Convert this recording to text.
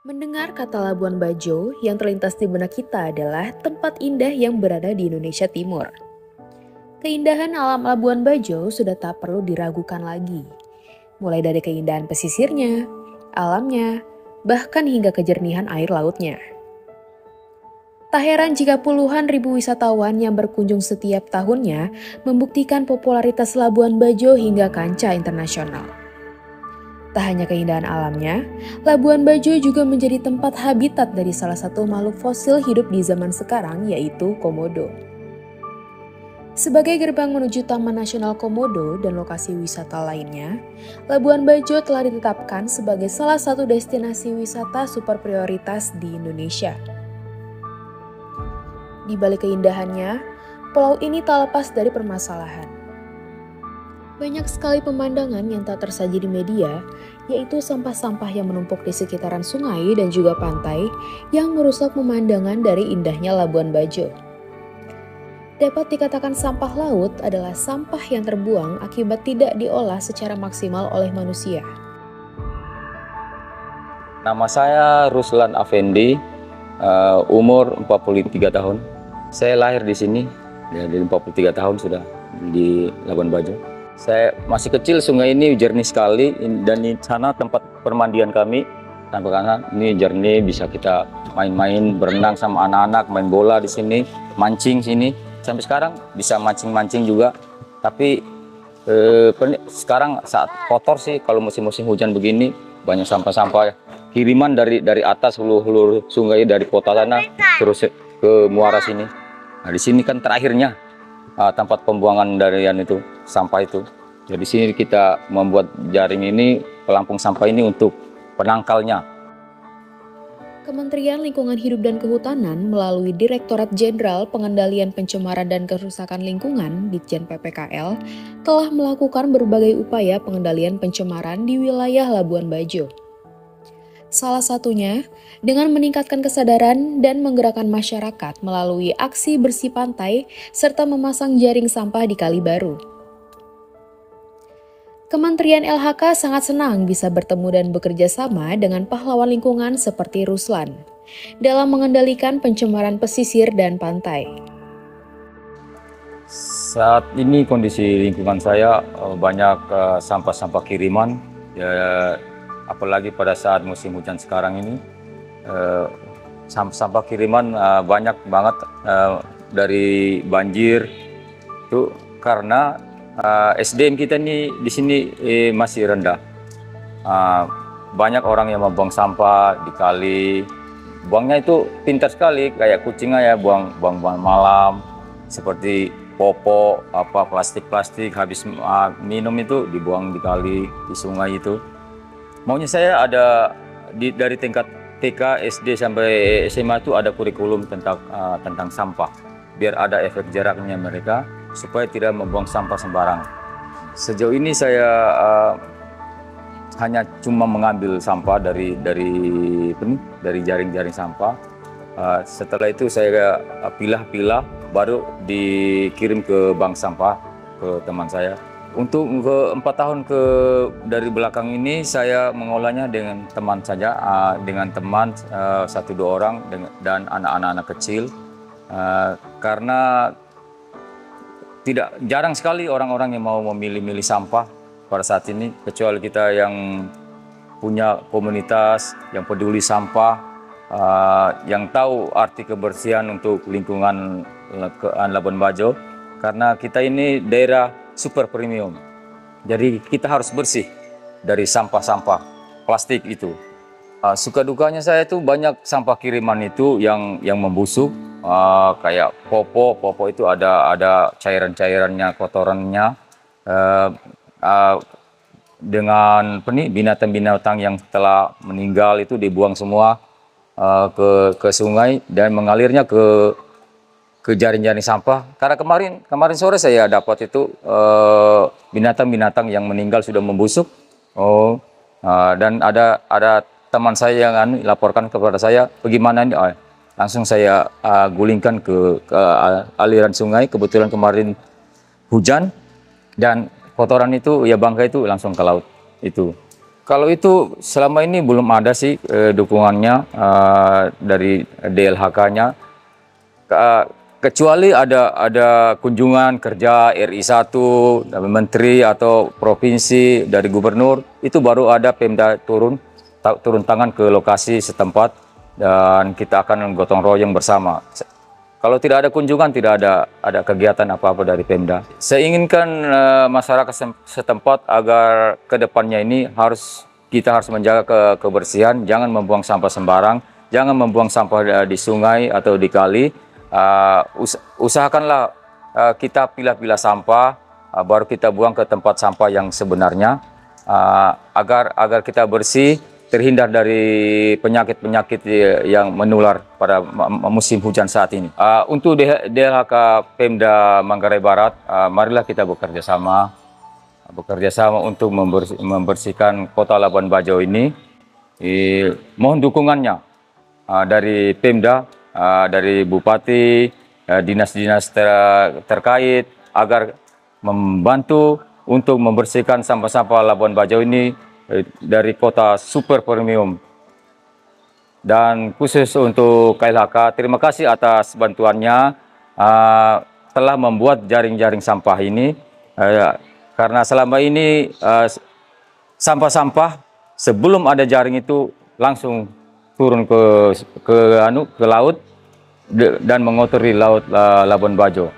Mendengar kata Labuan Bajo, yang terlintas di benak kita adalah tempat indah yang berada di Indonesia Timur. Keindahan alam Labuan Bajo sudah tak perlu diragukan lagi. Mulai dari keindahan pesisirnya, alamnya, bahkan hingga kejernihan air lautnya. Tak heran jika puluhan ribu wisatawan yang berkunjung setiap tahunnya membuktikan popularitas Labuan Bajo hingga kancah internasional. Tak hanya keindahan alamnya, Labuan Bajo juga menjadi tempat habitat dari salah satu makhluk fosil hidup di zaman sekarang, yaitu komodo. Sebagai gerbang menuju Taman Nasional Komodo dan lokasi wisata lainnya, Labuan Bajo telah ditetapkan sebagai salah satu destinasi wisata super prioritas di Indonesia. Di balik keindahannya, pulau ini tak lepas dari permasalahan. Banyak sekali pemandangan yang tak tersaji di media, yaitu sampah-sampah yang menumpuk di sekitaran sungai dan juga pantai yang merusak pemandangan dari indahnya Labuan Bajo. Dapat dikatakan sampah laut adalah sampah yang terbuang akibat tidak diolah secara maksimal oleh manusia. Nama saya Ruslan Afendi, umur 43 tahun. Saya lahir di sini, ya, di 43 tahun sudah di Labuan Bajo. Saya masih kecil, sungai ini jernih sekali dan di sana tempat permandian kami. Sampai karena ini jernih, bisa kita main-main, berenang sama anak-anak, main bola di sini, mancing sini. Sampai sekarang bisa mancing-mancing juga. Tapi sekarang saat kotor sih, kalau musim-musim hujan begini banyak sampah-sampah kiriman dari atas hulu-hulu sungai dari kota sana terus ke muara sini. Nah, di sini kan terakhirnya tempat pembuangan dari itu sampah itu. Jadi sini kita membuat jaring ini, pelampung sampah ini untuk penangkalnya. Kementerian Lingkungan Hidup dan Kehutanan melalui Direktorat Jenderal Pengendalian Pencemaran dan Kerusakan Lingkungan Ditjen PPKL telah melakukan berbagai upaya pengendalian pencemaran di wilayah Labuan Bajo. Salah satunya dengan meningkatkan kesadaran dan menggerakkan masyarakat melalui aksi bersih pantai serta memasang jaring sampah di Kali Baru. Kementerian LHK sangat senang bisa bertemu dan bekerja sama dengan pahlawan lingkungan seperti Ruslan dalam mengendalikan pencemaran pesisir dan pantai. Saat ini kondisi lingkungan saya banyak sampah-sampah kiriman, ya, apalagi pada saat musim hujan sekarang ini. Sampah kiriman banyak banget dari banjir itu karena SDM kita ini di sini masih rendah. Banyak orang yang membuang sampah di kali, buangnya itu pintar sekali, kayak kucing ya, buang malam seperti popok, plastik habis minum itu dibuang di kali, di sungai itu. Maunya saya ada dari tingkat TK, SD sampai SMA itu ada kurikulum tentang sampah, biar ada efek jaraknya mereka supaya tidak membuang sampah sembarang. Sejauh ini saya hanya cuma mengambil sampah dari jaring-jaring sampah. Setelah itu saya pilah-pilah, baru dikirim ke bank sampah ke teman saya. Untuk ke 4 tahun dari belakang ini saya mengolahnya dengan teman saja, dengan teman 1-2 orang dan anak-anak kecil, karena jarang sekali orang-orang yang mau memilih-milih sampah pada saat ini, kecuali kita yang punya komunitas yang peduli sampah, yang tahu arti kebersihan untuk lingkungan Labuan Bajo, karena kita ini daerah super premium. Jadi kita harus bersih dari sampah-sampah plastik itu. Suka dukanya saya itu banyak sampah kiriman itu yang membusuk, kayak popok itu ada cairan-cairannya, kotorannya, dengan binatang-binatang yang telah meninggal itu dibuang semua ke sungai dan mengalirnya ke jaring-jaring sampah. Karena kemarin sore saya dapat itu binatang-binatang yang meninggal sudah membusuk. Dan ada teman saya yang laporkan kepada saya, bagaimana ini? Langsung saya gulingkan ke aliran sungai. Kebetulan kemarin hujan dan kotoran itu, ya bangkai itu langsung ke laut itu. Kalau itu selama ini belum ada sih dukungannya dari DLHK-nya. Kecuali ada kunjungan kerja RI 1, dari menteri atau provinsi, dari gubernur, itu baru ada Pemda turun tangan ke lokasi setempat dan kita akan gotong royong bersama. Kalau tidak ada kunjungan, tidak ada kegiatan apa-apa dari Pemda. Saya inginkan masyarakat setempat agar kedepannya ini kita harus menjaga kebersihan, jangan membuang sampah sembarang, jangan membuang sampah di sungai atau di kali. Usahakanlah kita pilah-pilah sampah, baru kita buang ke tempat sampah yang sebenarnya, agar kita bersih, terhindar dari penyakit-penyakit yang menular pada musim hujan saat ini. Untuk DLHK Pemda Manggarai Barat, marilah kita bekerja sama untuk membersihkan Kota Labuan Bajo ini. Mohon dukungannya dari Pemda, dari Bupati, dinas-dinas terkait agar membantu untuk membersihkan sampah-sampah Labuan Bajo ini dari kota super premium. Dan khusus untuk KLHK, terima kasih atas bantuannya telah membuat jaring-jaring sampah ini, karena selama ini sampah-sampah sebelum ada jaring itu langsung turun ke laut dan mengotori laut Labuan Bajo.